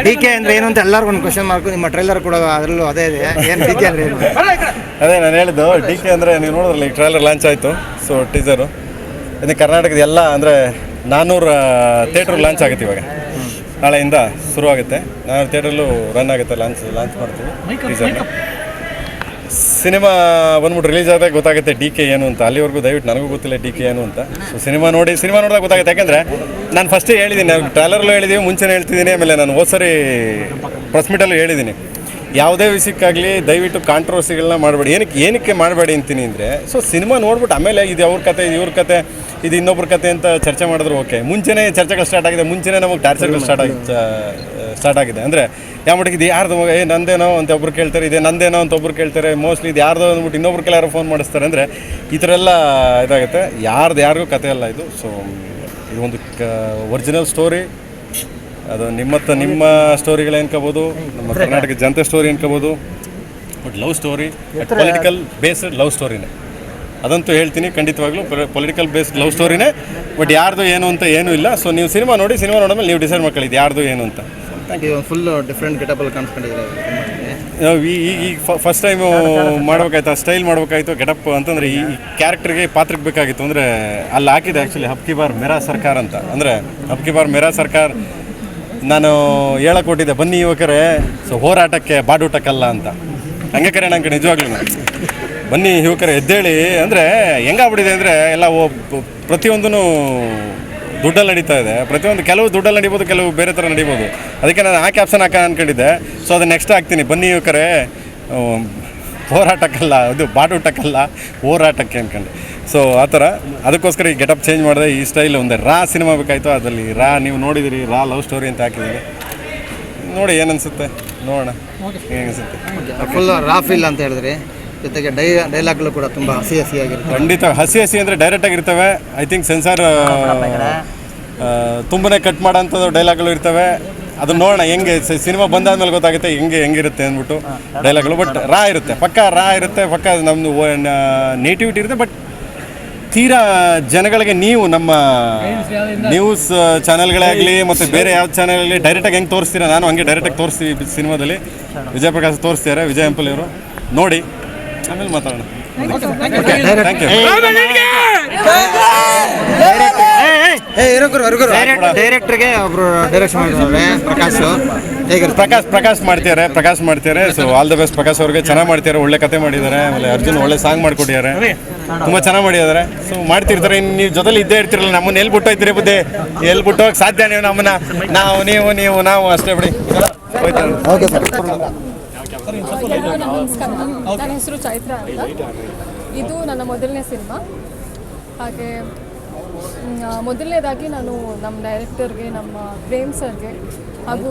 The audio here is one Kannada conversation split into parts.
ಡಿಕೆ ಅಂದ್ರೆ ಏನು ಅಂತ ಎಲ್ಲರಿಗೂ ಒಂದು ಕ್ವಶನ್ ಮಾರ್ಕ್. ನಿಮ್ಮ ಟ್ರೈಲರ್ ಕೂಡ ಅದರಲ್ಲೂ ಅದೇ ಇದೆ. ಏನು ಡಿಕೆ ಅಂದ್ರೆ ಏನು? ಅದೇ ನಾನು ಹೇಳಿದ್ದು, ಡಿಕೆ ಅಂದರೆ ನೀವು ನೋಡಿದ್ರಲ್ಲ, ಈಗ ಟ್ರೈಲರ್ ಲಾಂಚ್ ಆಯಿತು. ಸೊ ಟೀಸರು ಇನ್ನು ಕರ್ನಾಟಕದ ಎಲ್ಲ ಅಂದರೆ 400 ಥಿಯೇಟ್ರ್ ಲಾಂಚ್ ಆಗುತ್ತೆ. ಇವಾಗ ನಾಳೆಯಿಂದ ಶುರುವಾಗುತ್ತೆ. 400 ಥಿಯೇಟ್ರಲ್ಲೂ ರನ್ ಆಗುತ್ತೆ. ಲಾಂಚ್ ಮಾಡ್ತೀವಿ ಟೀಸರ್ನ. ಸಿನಿಮಾ ಬಂದ್ಬಿಟ್ಟು ರಿಲೀಸ್ ಆದಾಗ ಗೊತ್ತಾಗುತ್ತೆ ಡಿ ಕೆ ಏನು ಅಂತ. ಅಲ್ಲಿವರೆಗೂ ದಯವಿಟ್ಟು ನನಗೂ ಗೊತ್ತಿಲ್ಲ ಡಿ ಕೆ ಏನು ಅಂತ. ಸೊ ಸಿನಿಮಾ ನೋಡಿದಾಗ ಗೊತ್ತಾಗುತ್ತೆ. ಯಾಕೆಂದರೆ ನಾನು ಫಸ್ಟೇ ಹೇಳಿದ್ದೀನಿ, ನಾವು ಟ್ರೈಲರ್ಲ್ಲೂ ಹೇಳಿದ್ದೀವಿ, ಮುಂಚೆನೇ ಹೇಳ್ತಿದ್ದೀನಿ, ಆಮೇಲೆ ನಾನು ಹೋದ್ಸರಿ ಪ್ರೆಸ್ ಮೀಟಲ್ಲೂ ಹೇಳಿದ್ದೀನಿ, ಯಾವುದೇ ವಿಷಯಕ್ಕಾಗಲಿ ದಯವಿಟ್ಟು ಕಾಂಟ್ರವರ್ಸಿಗಳನ್ನ ಮಾಡಬೇಡಿ. ಏನಕ್ಕೆ ಮಾಡಬೇಡಿ ಅಂತೀನಿ ಅಂದರೆ, ಸೊ ಸಿನಿಮಾ ನೋಡ್ಬಿಟ್ಟು ಆಮೇಲೆ ಇದು ಅವ್ರ ಕತೆ, ಇದು ಇವ್ರ ಕತೆ, ಇದು ಇನ್ನೊಬ್ರ ಕತೆ ಅಂತ ಚರ್ಚೆ ಮಾಡಿದ್ರು ಓಕೆ. ಮುಂಚೆನೇ ಚರ್ಚೆಗಳು ಸ್ಟಾರ್ಟ್ ಆಗಿದೆ, ಮುಂಚೆನೇ ನಮಗೆ ಟಾರ್ಚರ್ಗಳು ಸ್ಟಾರ್ಟ್ ಆಗಿದೆ. ಅಂದರೆ ಯಾವ ಮಟ್ಟಿಗೆ ಇದು ಯಾರ್ದು ನಂದೇನೋ ಅಂತ ಒಬ್ರು ಕೇಳ್ತಾರೆ, ಇದೇ ನಂದೇನೋ ಅಂತ ಒಬ್ರು ಕೇಳ್ತಾರೆ, ಮೋಸ್ಟ್ಲಿ ಇದು ಯಾರ್ದೋ ಅಂದ್ಬಿಟ್ಟು ಇನ್ನೊಬ್ರು ಯಾರೋ ಫೋನ್ ಮಾಡಿಸ್ತಾರೆ. ಅಂದರೆ ಈ ಥರ ಎಲ್ಲ ಇದಾಗುತ್ತೆ. ಯಾರಿಗೂ ಕತೆ ಅಲ್ಲ ಇದು. ಸೊ ಇದು ಒಂದು ಒರಿಜಿನಲ್ ಸ್ಟೋರಿ. ಅದು ನಿಮ್ಮ ಸ್ಟೋರಿಗಳು ಅನ್ಕೋಬೋದು, ನಮ್ಮ ಕರ್ನಾಟಕ ಜನತೆ ಸ್ಟೋರಿ ಅನ್ಕೋಬೋದು. But love story, political based love ಸ್ಟೋರಿನೇ, ಅದಂತೂ ಹೇಳ್ತೀನಿ ಖಂಡಿತವಾಗ್ಲೂ. ಪೊಲಿಟಿಕಲ್ ಬೇಸ್ಡ್ ಲವ್ ಸ್ಟೋರಿನೇ. ಬಟ್ ಯಾರ್ದು ಏನು ಅಂತ ಏನೂ ಇಲ್ಲ. ಸೊ ನೀವು ಸಿನಿಮಾ ನೋಡಿದ್ಮೇಲೆ ನೀವು ಡಿಸೈಡ್ ಮಾಡ್ಕೊಳ್ಳಿ ಇದು ಯಾರ್ದು ಏನು ಅಂತ. ಫುಲ್ ಡಿಫ್ರೆಂಟ್ ಗೆಟಪಲ್ಲಿ ಕಾಣಿಸ್ಕೊಂಡಿದ್ದಾರೆ. ಈಗ ಫಸ್ಟ್ ಟೈಮು ಮಾಡ್ಬೇಕಾಯ್ತು, ಸ್ಟೈಲ್ ಮಾಡ್ಬೇಕಾಯ್ತು ಗೆಟಪ್ ಅಂತಂದರೆ ಈ ಕ್ಯಾರೆಕ್ಟರ್ಗೆ ಪಾತ್ರಕ್ಕೆ ಬೇಕಾಗಿತ್ತು. ಅಂದರೆ ಅಲ್ಲಿ ಹಾಕಿದೆ ಆ್ಯಕ್ಚುಲಿ ಅಬ್ ಕಿ ಬಾರ್ ಮೇರಾ ಸರ್ಕಾರ ಅಂತ. ಅಂದರೆ ಅಬ್ ಕಿ ಬಾರ್ ಮೇರಾ ಸರ್ಕಾರ ನಾನು ಹೇಳಕ್ಕೆ ಕೊಟ್ಟಿದ್ದೆ, ಬನ್ನಿ ಯುವಕರೇ ಸೊ ಹೋರಾಟಕ್ಕೆ ಬಾಡೂಟಕ್ಕಲ್ಲ ಅಂತ. ಹಂಗೆ ಕರೆ ನಂಗೆ ನಿಜವಾಗ್ಲೂ ಬನ್ನಿ ಯುವಕರೇ ಎದ್ದೇಳಿ. ಅಂದರೆ ಹೆಂಗಾಗ್ಬಿಟ್ಟಿದೆ ಅಂದರೆ ಎಲ್ಲ ಪ್ರತಿಯೊಂದೂ ದುಡ್ಡಲ್ಲಿ ನಡೀತಾ ಇದೆ. ಕೆಲವು ದುಡ್ಡಲ್ಲಿ ನಡಿಬೋದು, ಕೆಲವು ಬೇರೆ ಥರ ನಡಿಬೋದು. ಅದಕ್ಕೆ ನಾನು ಆ ಕ್ಯಾಪ್ಷನ್ ಅಂದ್ಕೊಂಡಿದ್ದೆ. ಸೊ ಅದು ನೆಕ್ಸ್ಟ್ ಹಾಕ್ತೀನಿ, ಬನ್ನಿ ಯುವಕರೇ ಹೋರಾಟಕ್ಕಲ್ಲ, ಅದು ಬಾಡೂಟಕ್ಕಲ್ಲ ಹೋರಾಟಕ್ಕೆ ಅಂದ್ಕೊಂಡು. ಸೊ ಆ ಥರ ಅದಕ್ಕೋಸ್ಕರ ಈ ಗೆಟಪ್ ಚೇಂಜ್ ಮಾಡಿದೆ. ಈ ಸ್ಟೈಲ್ ಒಂದೇ ರಾ ಸಿನಿಮಾ ಬೇಕಾಯಿತು. ಅದರಲ್ಲಿ ನೀವು ನೋಡಿದಿರಿ, ರಾ ಲವ್ ಸ್ಟೋರಿ ಅಂತ ಹಾಕಿದ್ದೀನಿ. ನೋಡಿ ಏನನ್ಸುತ್ತೆ, ನೋಡೋಣ ಹೇಗನ್ಸುತ್ತೆ. ಫುಲ್ ರಾ ಫೀಲ್ ಅಂತ ಹೇಳಿದ್ರಿ, ಜೊತೆಗೆ ಡೈಲಾಗ್ಗಳು ಕೂಡ ತುಂಬ ಹಸಿಯಾಗಿರುತ್ತೆ. ಖಂಡಿತ ಹಸಿ ಅಂದರೆ ಡೈರೆಕ್ಟಾಗಿರ್ತವೆ. ಐ ಥಿಂಕ್ ಸೆನ್ಸಾರ್ ತುಂಬನೇ ಕಟ್ ಮಾಡೋಂಥದ್ದು ಡೈಲಾಗ್ಗಳು ಇರ್ತವೆ. ಅದನ್ನ ನೋಡೋಣ ಹೆಂಗೆ ಸಿನಿಮಾ ಬಂದಾದ್ಮೇಲೆ ಗೊತ್ತಾಗುತ್ತೆ ಹೆಂಗಿರುತ್ತೆ ಅಂದ್ಬಿಟ್ಟು ಡೈಲಾಗ್ಗಳು. ಬಟ್ ರಾ ಇರುತ್ತೆ, ಪಕ್ಕ ನಮ್ಮದು ನೇಟಿವಿಟಿ ಇರುತ್ತೆ. ಬಟ್ ತೀರಾ ಜನಗಳಿಗೆ ನೀವು ನಮ್ಮ ನ್ಯೂಸ್ ಚಾನೆಲ್ಗಳೇ ಆಗಲಿ ಮತ್ತು ಬೇರೆ ಯಾವ ಚಾನೆಲ್ ಆಗಲಿ ಡೈರೆಕ್ಟಾಗಿ ಹೆಂಗೆ ತೋರಿಸ್ತೀರಾ, ನಾನು ಹಂಗೆ ಡೈರೆಕ್ಟಾಗಿ ತೋರಿಸ್ತೀವಿ ಸಿನಿಮಾದಲ್ಲಿ. ವಿಜಯ್ ಪ್ರಕಾಶ್ ತೋರಿಸ್ತಾರೆ, ವಿಜಯ್ ಅಂಪಲ್ ಇವರು. ನೋಡಿ ಆಮೇಲೆ ಮಾತಾಡೋಣ. Thank you. ಡೈರೆಕ್ಟರ್ಗೆ ಒಬ್ರು ಡೈರೆಕ್ಷನ್ ಮಾಡಿದ್ದಾರೆ, ಪ್ರಕಾಶ್ ಮಾಡ್ತಿದ್ದಾರೆ. So all the best Prakash ಅವ್ರಿಗೆ. ಚೆನ್ನಾಗಿ ಮಾಡ್ತಿದ್ದಾರೆ, ಒಳ್ಳೆ ಕತೆ ಮಾಡಿದ್ದಾರೆ. ಆಮೇಲೆ ಅರ್ಜುನ್ ಒಳ್ಳೆ ಸಾಂಗ್ ಮಾಡಿಕೊಟ್ಟಿದ್ದಾರೆ, ತುಂಬ ಚೆನ್ನಾಗಿ ಮಾಡಿದ್ದಾರೆ. ಸೊ ಮಾಡ್ತಿರ್ತಾರೆ. ನೀವು ಜೊತೆಲಿ ಇದ್ದೇ ಇರ್ತಿರಲ್ಲ, ನಮ್ಮನ್ನ ಎಲ್ಲಿ ಬಿಟ್ಟೋಯ್ತೀರಿ ಬುದ್ಧಿ, ಎಲ್ಲಿ ಬಿಟ್ಟೋಗಿ ಸಾಧ್ಯ ನೀವು ನಮ್ಮನ್ನ? ನಾವು ಅಷ್ಟೇ ಬಿಡಿ. Okay sir. ನಮಸ್ಕಾರ, ನನ್ನ ಹೆಸರು ಚೈತ್ರ ಅಂತ. ಇದು ನನ್ನ ಮೊದಲನೇ ಸಿನಿಮಾ. ಇದು ನನ್ನ ಮೊದಲನೇ ಸಿನಿಮಾ. ಹಾಗೆ ಮೊದಲನೇದಾಗಿ ನಾನು ನಮ್ಮ ಡೈರೆಕ್ಟರ್ಗೆ, ನಮ್ಮ ಪ್ರೇಮ್ ಸರ್ಗೆ ಹಾಗೂ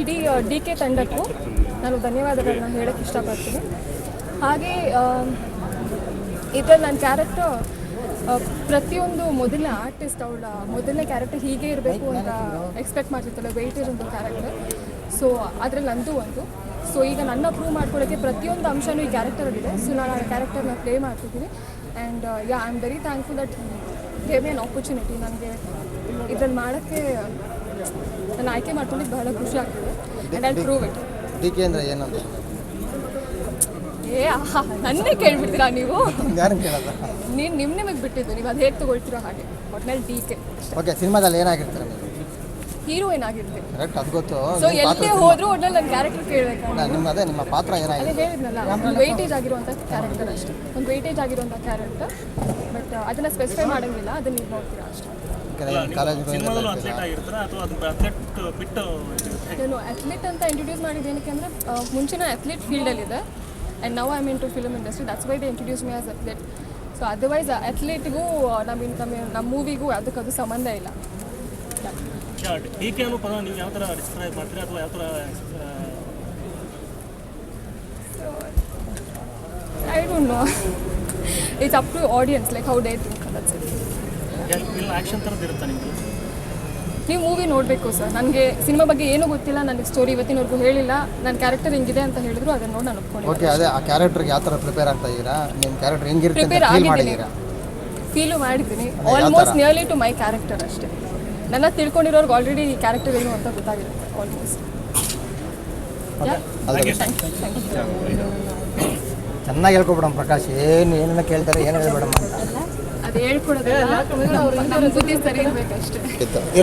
ಇಡೀ DK ತಂಡಕ್ಕೂ ನಾನು ಧನ್ಯವಾದಗಳನ್ನ ಹೇಳೋಕ್ಕೆ ಇಷ್ಟಪಡ್ತೀನಿ. ಹಾಗೆ ಇದರಲ್ಲಿ ನನ್ನ ಕ್ಯಾರೆಕ್ಟರ್ ಪ್ರತಿಯೊಂದು ಮೊದಲನೇ ಆರ್ಟಿಸ್ಟ್ ಅವಳ ಮೊದಲನೇ ಕ್ಯಾರೆಕ್ಟರ್ ಹೀಗೆ ಇರಬೇಕು ಅಂತ ಎಕ್ಸ್ಪೆಕ್ಟ್ ಮಾಡ್ತಿರ್ತಾಳೆ, ವೆಯ್ಟ್ ಇರೋಂಥ ಕ್ಯಾರೆಕ್ಟರ್. ಸೊ ಅದರಲ್ಲಿ ನಂದು ಒಂದು. ಸೊ ಈಗ ನನ್ನ ಪ್ರೂವ್ ಮಾಡ್ಕೊಳ್ಳೋಕ್ಕೆ ಪ್ರತಿಯೊಂದು ಅಂಶನೂ ಈ ಕ್ಯಾರೆಕ್ಟರಲ್ಲಿದೆ. ಸೊ ನಾನು ಆ ಕ್ಯಾರೆಕ್ಟರ್ನ ಪ್ಲೇ ಮಾಡ್ತಿದ್ದೀನಿ. And I am very thankful that gave me an opportunity. ನನಗೆ ಇದ್ರಲ್ಲಿ ಮಾಡೋಕ್ಕೆ ನಾನು ಆಯ್ಕೆ ಮಾಡ್ಕೊಂಡಿದ್ದು ಬಹಳ ಖುಷಿ ಆಗ್ತಿದೆ. And I prove it. DK ಅಂದರೆ ಏನಂತ ನನ್ನೇ ಕೇಳ್ಬಿಡ್ತೀರಾ ನೀವು? ಯಾರು ಕೇಳೋದು? ನಿಮಗೆ ಬಿಟ್ಟಿದ್ದು, ನೀವು ಅದು ಹೇಗೆ ತೊಗೊಳ್ತೀರೋ ಹಾಗೆ. ಒಟ್ನಲ್ಲಿ DK. ಓಕೆ, ಸಿನಿಮಾದಲ್ಲಿ ಏನಾಗಿರ್ತಾರೆ ನೀವು? ಹೀರೋಯಿನ್ ಆಗಿರ್ತೀನಿ. ಕರೆಕ್ಟ್, ಅದು ಗೊತ್ತು. ಸೊ ಎಲ್ಲೇ ಹೋದರೂ ಒಟ್ನಲ್ಲಿ ನನ್ನ ಕ್ಯಾರೆಕ್ಟರ್ ಕೇಳಬೇಕು. ನಿಮ್ಮ ಪಾತ್ರ ಏನಾಗಿದೆ? ಅದೇ ಹೇಳಿದ್ನಲ್ಲ, ಒಂದು ವೆಯ್ಟೇಜ್ ಆಗಿರುವಂಥ ಕ್ಯಾರೆಕ್ಟರ್ ಅಷ್ಟೇ. ಒಂದು ವೆಯ್ಟೇಜ್ ಆಗಿರುವಂಥ ಕ್ಯಾರೆಕ್ಟರ್. ಬಟ್ ಅದನ್ನು ಸ್ಪೆಸಿಫೈ ಮಾಡೋಂಗಿಲ್ಲ, ಅದನ್ನು ನೀವು ನೋಡ್ತೀರಾ ಅಷ್ಟೇ. ಸಿನಿಮಾದಲ್ಲೂ ಅಥ್ಲೀಟ್ ಆಗಿರ್ತಾರಾ ಅಥವಾ ಅದು ಅಥ್ಲೆಟ್ ಬಿಟ್ಟು? ನಾನು ಅಥ್ಲೀಟ್ ಅಂತ ಇಂಟ್ರೊಡ್ಯೂಸ್ ಮಾಡಿದ್ದು ಏನಕ್ಕೆ ಅಂದರೆ ಮುಂಚೆ ನಾನು ಅಥ್ಲೀಟ್ ಫೀಲ್ಡಲ್ಲಿದೆ. And now I mean to film industry. That's why they introduce me as athlete. So otherwise ಅಥ್ಲೀಟ್ಗೂ ನಮ್ಮ ಮೂವಿಗೂ ಅದಕ್ಕದು ಸಂಬಂಧ ಇಲ್ಲ. DK ಅನ್ನೋ ಪದ ನೀವು ಯಾವ ಥರ ಡಿಸ್ಕ್ರೈಬ್ ಮಾಡ್ತೀರಾ ಅಥವಾ ಯಾವ ಥರ? I don't know. It's up to audience, like how they think. That's it. ಇಲ್ಲ ಆ್ಯಕ್ಷನ್ ಥರದ್ದು ಇರುತ್ತಾ ನಿಮಗೆ? ನೀವು ಮೂವಿ ನೋಡಬೇಕು ಸರ್. ನನಗೆ ಸಿನಿಮಾ ಬಗ್ಗೆ ಏನೂ ಗೊತ್ತಿಲ್ಲ, ನನಗೆ ಸ್ಟೋರಿ ಇವತ್ತಿನವರೆಗೂ ಹೇಳಿಲ್ಲ. ನನ್ನ ಕ್ಯಾರೆಕ್ಟರ್ ಹಿಂಗಿದೆ ಅಂತ ಹೇಳಿದ್ರು, ಅದನ್ನು ನೋಡಿ ನಾನು ಒಪ್ಕೊಂಡು. ಓಕೆ, ಅದೇ ಆ ಕ್ಯಾರೆಕ್ಟರ್ಗೆ ಯಾವ ಥರ ಪ್ರಿಪೇರ್ ಆಗ್ತಾ ಇದ್ದೀರಾ? ನಿಮ್ಮ ಕ್ಯಾರೆಕ್ಟರ್ ಹೆಂಗಿರುತ್ತೆ ಅಂತ ಫೀಲ್ ಮಾಡಿದ್ದೀರಾ? ಫೀಲು ಮಾಡಿದ್ದೀನಿ. Almost nearly to my character ಅಷ್ಟೇ. ನನ್ನ ತಿಳ್ಕೊಂಡಿರೋರ್ಗೆ ಆಲ್ರೆಡಿ ಈ ಕ್ಯಾರೆಕ್ಟರ್ ಏನು ಅಂತ ಗೊತ್ತಾಗಿರುತ್ತೆ ಆಲ್ಮೋಸ್ಟ್. ಚೆನ್ನಾಗಿ ಹೇಳ್ಕೊಬಿಡಮ್ ಪ್ರಕಾಶ್. ಏನೇನು ಕೇಳ್ತಾರೆ, ಏನು ಹೇಳ್ಬೇಡಮ್ಮ ಅಂತ. ಅದು ಹೇಳ್ಕೊಡೋದಿಲ್ಲ, ಬುದ್ಧಿ ಸರಿ ಇರಬೇಕಷ್ಟೇ.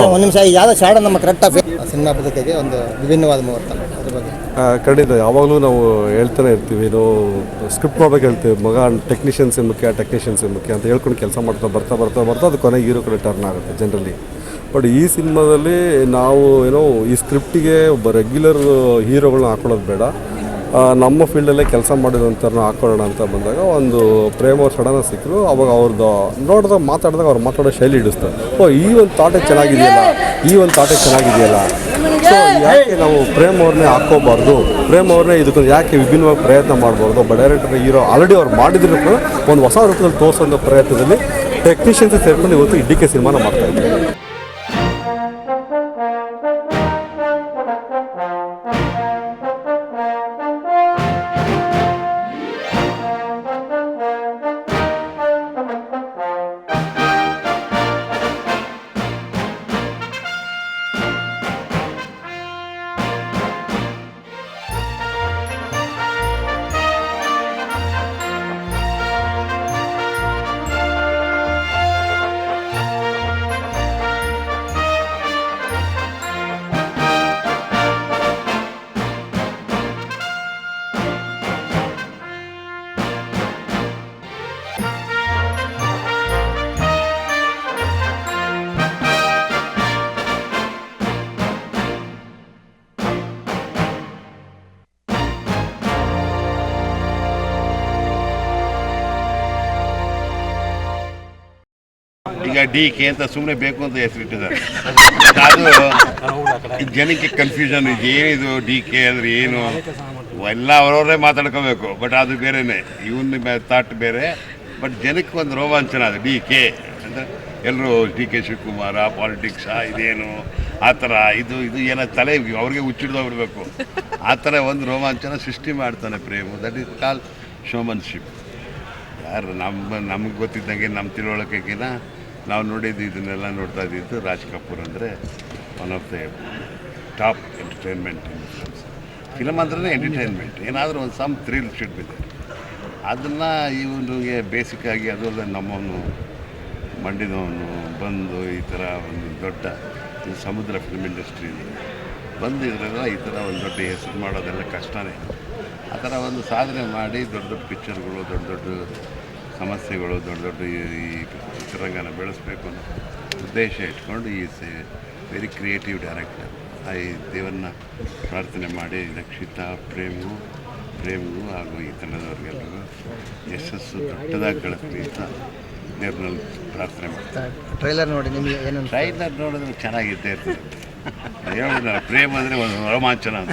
ಒಂದು ನಿಮಿಷ, ಯಾವುದೋ ಶಾಡ ನಮ್ಮ ಕರೆಕ್ಟಾಗಿ ಸಿನಿಮಾ ಬದುಕಿಗೆ ಒಂದು ವಿಭಿನ್ನವಾದ ಮುಹೂರ್ತ, ಅದ್ರ ಬಗ್ಗೆ. ಖಂಡಿತ ಯಾವಾಗಲೂ ನಾವು ಹೇಳ್ತಾನೆ ಇರ್ತೀವಿ, ನಾವು ಸ್ಕ್ರಿಪ್ಟ್ ಮಾಡ್ಬೇಕು ಹೇಳ್ತೀವಿ, ಮಗ ಟೆಕ್ನಿಷಿಯನ್ಸ್ ಮುಖ್ಯ ಅಂತ ಹೇಳ್ಕೊಂಡು ಕೆಲಸ ಮಾಡ್ತಾ ಬರ್ತಾ ಅದು ಕೊನೆಗೆ ಹೀರೋ ಕಡೆ ಟರ್ನ್ ಆಗುತ್ತೆ ಜನರಲಿ. ಬಟ್ ಈ ಸಿನಿಮಾದಲ್ಲಿ ನಾವು ಈ ಸ್ಕ್ರಿಪ್ಟಿಗೆ ಒಬ್ಬ ರೆಗ್ಯುಲರ್ ಹೀರೋಗಳನ್ನ ಹಾಕೊಳ್ಳೋದು ಬೇಡ, ನಮ್ಮ ಫೀಲ್ಡಲ್ಲೇ ಕೆಲಸ ಮಾಡಿದಂಥವ್ರನ್ನ ಹಾಕೊಳ್ಳೋಣ ಅಂತ ಬಂದಾಗ ಒಂದು ಪ್ರೇಮ್ ಅವ್ರು ಸಡನ್ನಾಗಿ ಸಿಕ್ಕರು. ಅವಾಗ ಅವ್ರದ್ದು ಮಾತಾಡಿದಾಗ ಅವ್ರು ಮಾತಾಡೋ ಶೈಲಿ ಹಿಡಿಸ್ತಾರೆ. ಈ ಒಂದು ಥಾಟೇ ಚೆನ್ನಾಗಿದೆಯಲ್ಲ, ಸೊ ಯಾಕೆ ನಾವು ಪ್ರೇಮ್ ಅವ್ರನ್ನೇ ಹಾಕ್ಕೋಬಾರ್ದು, ಪ್ರೇಮ್ ಅವ್ರನ್ನೇ ಇದಕ್ಕೊಂದು ಯಾಕೆ ವಿಭಿನ್ನವಾಗಿ ಪ್ರಯತ್ನ ಮಾಡ್ಬಾರ್ದು. ಒಬ್ಬ ಡೈರೆಕ್ಟರ್ ಹೀರೋ ಆಲ್ರೆಡಿ ಅವ್ರು ಮಾಡಿದ್ರು ಕೂಡ ಒಂದು ಹೊಸ ರೂಪದಲ್ಲಿ ತೋರಿಸೋ ಪ್ರಯತ್ನದಲ್ಲಿ ಟೆಕ್ನಿಷಿಯನ್ಸ್ ಸೇರ್ಕೊಂಡು ಇವತ್ತು DK ಸಿನಿಮಾನ ಮಾಡ್ತಾಯಿದ್ದೀವಿ. ಈಗ DK ಅಂತ ಸುಮ್ಮನೆ ಬೇಕು ಅಂತ ಹೆಸರಿಟ್ಟಿದ್ದಾರೆ. ಅದು ಜನಕ್ಕೆ ಕನ್ಫ್ಯೂಷನ್, ಏನಿದು DK ಅಂದರೆ ಏನು, ಎಲ್ಲ ಅವರವರೇ ಮಾತಾಡ್ಕೋಬೇಕು. ಬಟ್ ಅದು ಬೇರೆಯೇ, ಇವನ್ನ ಥಾಟ್ ಬೇರೆ. ಬಟ್ ಜನಕ್ಕೆ ಒಂದು ರೋಮಾಂಚನ ಅದು DK ಅಂದರೆ ಎಲ್ಲರೂ DK ಶಿವಕುಮಾರ ಪಾಲಿಟಿಕ್ಸಾ ಇದೇನು ಆ ಥರ, ಇದು ಏನೋ ತಲೆ ಅವ್ರಿಗೆ ಹುಚ್ಚಿಡ್ದೋಗ್ಬಿಡ್ಬೇಕು ಆ ಥರ ಒಂದು ರೋಮಾಂಚನ ಸೃಷ್ಟಿ ಮಾಡ್ತಾನೆ Prem. That is call showmanship. ಯಾರು ನಮಗೆ ಗೊತ್ತಿದ್ದಂಗೆ ನಮ್ಮ ತಿಳುವಳಿಕೆಗಿನ ನಾವು ನೋಡಿದ್ದು ಇದನ್ನೆಲ್ಲ ನೋಡ್ತಾ ಇದ್ದಿದ್ದು ರಾಜ್ ಕಪೂರ್ ಅಂದರೆ one of the top entertainment in films. Film ಅಂದ್ರೆ ಎಂಟರ್ಟೈನ್ಮೆಂಟ್, ಏನಾದರೂ ಒಂದು ಸಮ್ ಥ್ರಿಲ್ ಶುಡ್ ಬಿದೆ. ಅದನ್ನು ಇವನಿಗೆ ಬೇಸಿಕ್ಕಾಗಿ ಅದಲ್ಲ ನಮ್ಮವನು ಮಂಡ್ಯದವನು ಬಂದು ಈ ಥರ ಒಂದು ದೊಡ್ಡ ಸಮುದ್ರ ಫಿಲ್ಮ್ ಇಂಡಸ್ಟ್ರಿ ಬಂದು ಇದರೆಲ್ಲ ಈ ಥರ ಒಂದು ದೊಡ್ಡ ಹೆಸರು ಮಾಡೋದೆಲ್ಲ ಕಷ್ಟನೇ. ಆ ಥರ ಒಂದು ಸಾಧನೆ ಮಾಡಿ ದೊಡ್ಡ ದೊಡ್ಡ ಪಿಕ್ಚರ್ಗಳು, ದೊಡ್ಡ ಸಮಸ್ಯೆಗಳು, ದೊಡ್ಡ ಈ ಚಿತ್ರರಂಗನ ಬೆಳೆಸಬೇಕು ಅನ್ನೋ ಉದ್ದೇಶ ಇಟ್ಕೊಂಡು is A very creative director. ಈ ದೇವರನ್ನ ಪ್ರಾರ್ಥನೆ ಮಾಡಿ ರಕ್ಷಿತಾ ಪ್ರೇಮು ಹಾಗೂ ಈ ತಂಡದವ್ರಿಗೆಲ್ಲರಿಗೂ ಯಶಸ್ಸು ದೊಡ್ಡದಾಗಿ ಗಳಿಸ್ಲಿ ಅಂತ ದೇವ್ರನಲ್ಲಿ ಪ್ರಾರ್ಥನೆ ಮಾಡ್ತೀನಿ. ಟ್ರೈಲರ್ ನೋಡಿ ನಿಮಗೆ ಏನಂತ? ಟ್ರೈಲರ್ ನೋಡಿದ್ರೆ ಚೆನ್ನಾಗಿದ್ದೇ ಇರ್ತದೆ. ಹೇಳಿದ್ನಲ್ಲ, ಪ್ರೇಮ ಅಂದರೆ ಒಂದು ರೋಮಾಂಚನ ಅಂತ.